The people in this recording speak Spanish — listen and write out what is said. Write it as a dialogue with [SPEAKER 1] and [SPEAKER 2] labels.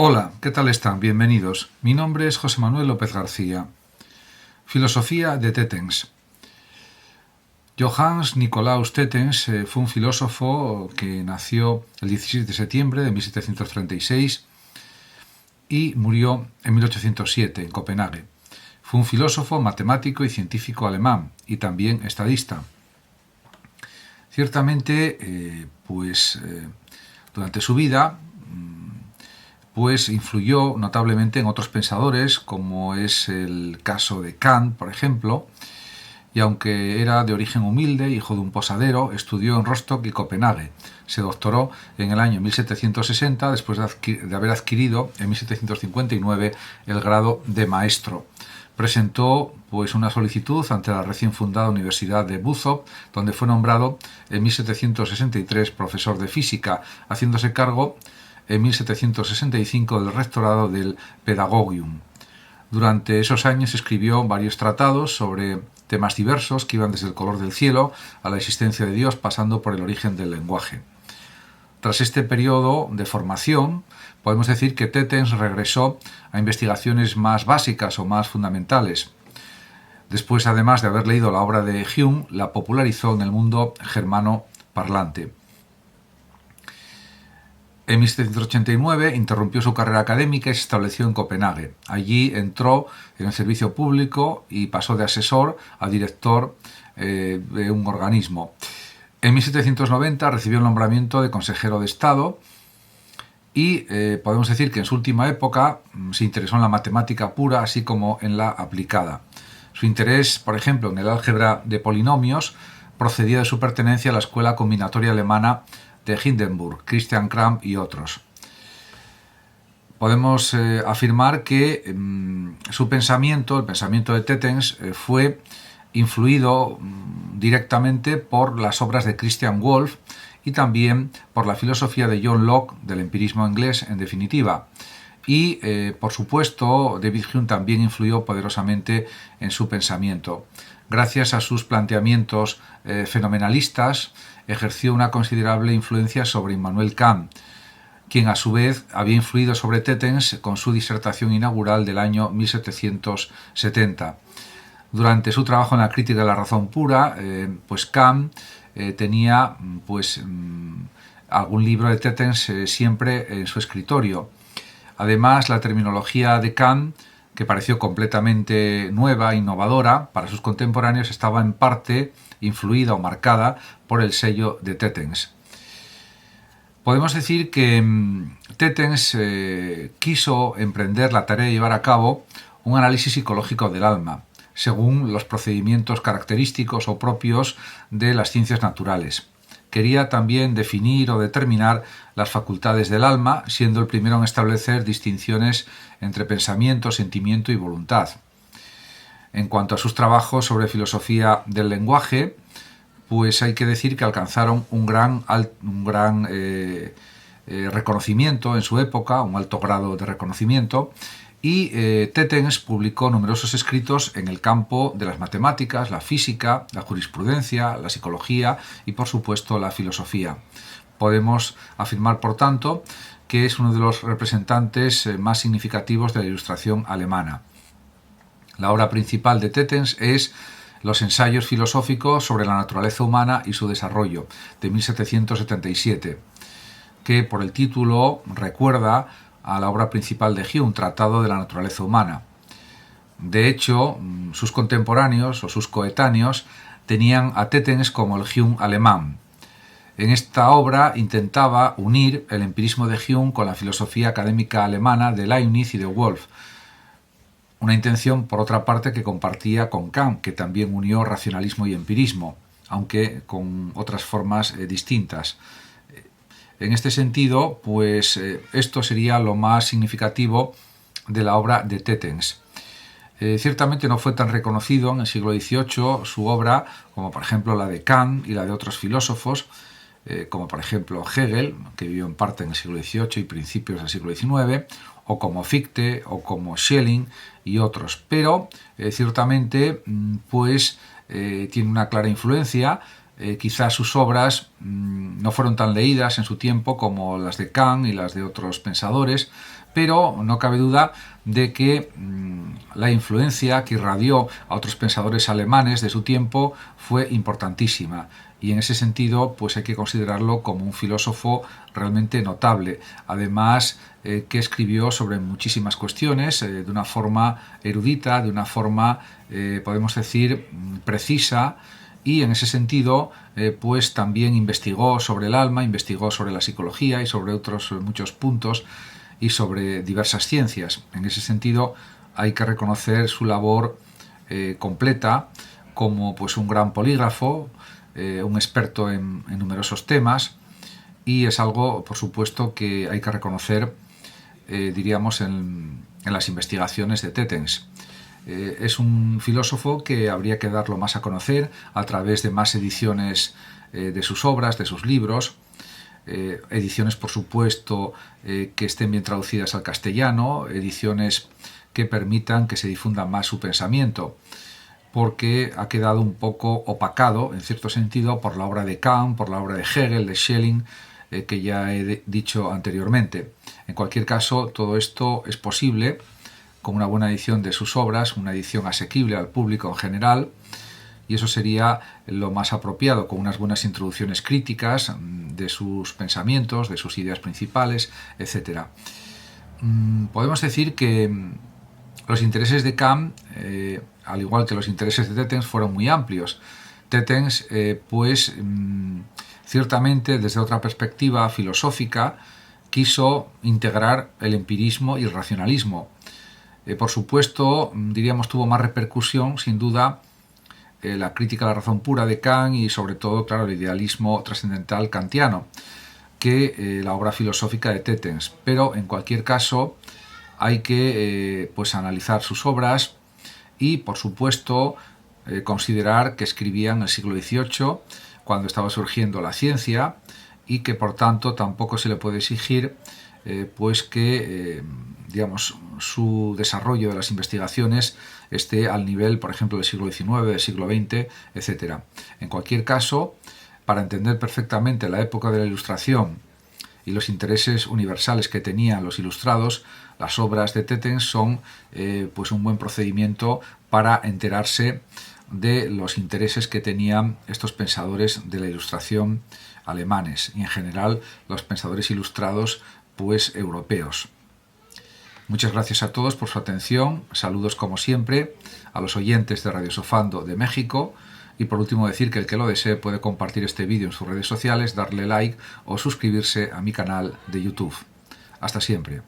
[SPEAKER 1] Hola, ¿qué tal están? Bienvenidos. Mi nombre es José Manuel López García. Filosofía de Tetens. Johannes Nicolaus Tetens fue un filósofo que nació el 16 de septiembre de 1736 y murió en 1807 en Copenhague. Fue un filósofo, matemático y científico alemán y también estadista. Ciertamente, durante su vida influyó notablemente en otros pensadores, como es el caso de Kant, por ejemplo, y aunque era de origen humilde, hijo de un posadero, estudió en Rostock y Copenhague. Se doctoró en el año 1760 después de haber adquirido en 1759 el grado de maestro. Presentó una solicitud ante la recién fundada Universidad de Bothop, donde fue nombrado en 1763 profesor de física, haciéndose cargo en 1765 del rectorado del Pedagogium. Durante esos años escribió varios tratados sobre temas diversos que iban desde el color del cielo a la existencia de Dios, pasando por el origen del lenguaje. Tras este periodo de formación, podemos decir que Tetens regresó a investigaciones más básicas o más fundamentales. Después, además de haber leído la obra de Hume, la popularizó en el mundo germano parlante. En 1789 interrumpió su carrera académica y se estableció en Copenhague. Allí entró en el servicio público y pasó de asesor a director de un organismo. En 1790 recibió el nombramiento de consejero de Estado y podemos decir que en su última época se interesó en la matemática pura así como en la aplicada. Su interés, por ejemplo, en el álgebra de polinomios procedía de su pertenencia a la escuela combinatoria alemana de Hindenburg, Christian Kram y otros. Podemos afirmar que su pensamiento, el pensamiento de Tetens, fue influido directamente por las obras de Christian Wolff y también por la filosofía de John Locke, del empirismo inglés en definitiva. Y, por supuesto, David Hume también influyó poderosamente en su pensamiento. Gracias a sus planteamientos fenomenalistas, ejerció una considerable influencia sobre Immanuel Kant, quien a su vez había influido sobre Tetens con su disertación inaugural del año 1770. Durante su trabajo en la crítica de la razón pura, Kant tenía algún libro de Tetens siempre en su escritorio. Además, la terminología de Kant, que pareció completamente nueva, innovadora, para sus contemporáneos estaba en parte influida o marcada por el sello de Tetens. Podemos decir que Tetens quiso emprender la tarea de llevar a cabo un análisis psicológico del alma, según los procedimientos característicos o propios de las ciencias naturales. Quería también definir o determinar las facultades del alma, siendo el primero en establecer distinciones entre pensamiento, sentimiento y voluntad. En cuanto a sus trabajos sobre filosofía del lenguaje, hay que decir que alcanzaron un gran reconocimiento en su época, un alto grado de reconocimiento, y Tetens publicó numerosos escritos en el campo de las matemáticas, la física, la jurisprudencia, la psicología y, por supuesto, la filosofía. Podemos afirmar, por tanto, que es uno de los representantes más significativos de la Ilustración alemana. La obra principal de Tetens es Los ensayos filosóficos sobre la naturaleza humana y su desarrollo, de 1777, que por el título recuerda a la obra principal de Hume, un tratado de la naturaleza humana. De hecho, sus contemporáneos o sus coetáneos tenían a Tetens como el Hume alemán. En esta obra intentaba unir el empirismo de Hume con la filosofía académica alemana de Leibniz y de Wolff, una intención, por otra parte, que compartía con Kant, que también unió racionalismo y empirismo, aunque con otras formas distintas. En este sentido, esto sería lo más significativo de la obra de Tetens. Ciertamente no fue tan reconocido en el siglo XVIII su obra como, por ejemplo, la de Kant y la de otros filósofos, como por ejemplo Hegel, que vivió en parte en el siglo XVIII y principios del siglo XIX, o como Fichte, o como Schelling y otros. Pero ciertamente tiene una clara influencia quizás sus obras no fueron tan leídas en su tiempo como las de Kant y las de otros pensadores, pero no cabe duda de que la influencia que irradió a otros pensadores alemanes de su tiempo fue importantísima, y en ese sentido pues hay que considerarlo como un filósofo realmente notable. Además, que escribió sobre muchísimas cuestiones de una forma erudita, de una forma, podemos decir, precisa, y en ese sentido pues también investigó sobre el alma, investigó sobre la psicología y sobre otros muchos puntos y sobre diversas ciencias. En ese sentido hay que reconocer su labor completa como pues un gran polígrafo, un experto en numerosos temas, y es algo, por supuesto, que hay que reconocer, diríamos, en las investigaciones de Tetens. Es un filósofo que habría que darlo más a conocer a través de más ediciones de sus obras, de sus libros, ediciones, por supuesto, que estén bien traducidas al castellano, ediciones que permitan que se difunda más su pensamiento, porque ha quedado un poco opacado, en cierto sentido, por la obra de Kant, por la obra de Hegel, de Schelling, que ya he dicho anteriormente. En cualquier caso, todo esto es posible con una buena edición de sus obras, una edición asequible al público en general, y eso sería lo más apropiado, con unas buenas introducciones críticas de sus pensamientos, de sus ideas principales, etc. Podemos decir que los intereses de Kant, al igual que los intereses de Tetens, fueron muy amplios. Tetens, pues, ciertamente desde otra perspectiva filosófica, quiso integrar el empirismo y el racionalismo. Por supuesto, diríamos, tuvo más repercusión, sin duda, la crítica a la razón pura de Kant y, sobre todo, claro, el idealismo trascendental kantiano, que la obra filosófica de Tetens. Pero, en cualquier caso, hay que pues analizar sus obras y, por supuesto, considerar que escribía en el siglo XVIII, cuando estaba surgiendo la ciencia, y que, por tanto, tampoco se le puede exigir pues que digamos, su desarrollo de las investigaciones esté al nivel, por ejemplo, del siglo XIX, del siglo XX, etc. En cualquier caso, para entender perfectamente la época de la Ilustración y los intereses universales que tenían los ilustrados, las obras de Tetens son pues un buen procedimiento para enterarse de los intereses que tenían estos pensadores de la Ilustración alemanes y, en general, los pensadores ilustrados pues europeos. Muchas gracias a todos por su atención. Saludos, como siempre, a los oyentes de Radio Sofando de México. Y por último, decir que el que lo desee puede compartir este vídeo en sus redes sociales, darle like o suscribirse a mi canal de YouTube. Hasta siempre.